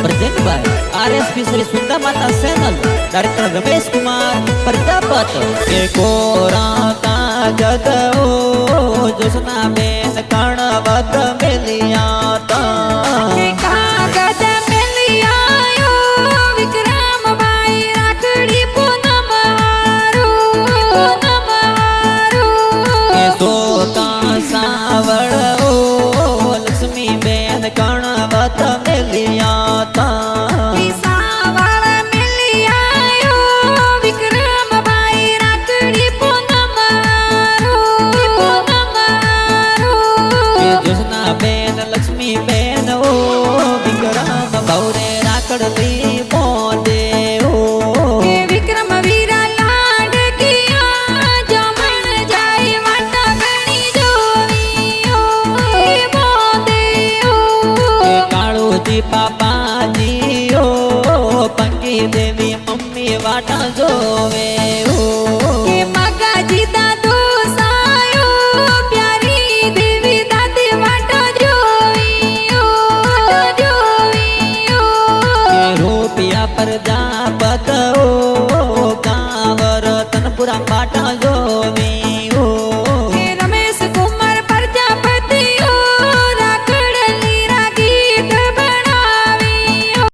प्रजेंटबाई RSP Shri सुंदर माता channel director Ramesh Kumar Prajapat के कोरा का जगो जोशना बेन कणवत मिलिया ता लक्ष्मी बेन कणवत मिलिया ता बेन लक्ष्मी बेन ओ विक्रम भौरे राकड़ली बोले ओ विक्रम वीरा लाड किया जमन जाय वाटा गणी जोवी ओ बोले ओ काळू जी पापा जी ओ पंगी देवी मम्मी वाटा जोवे ओ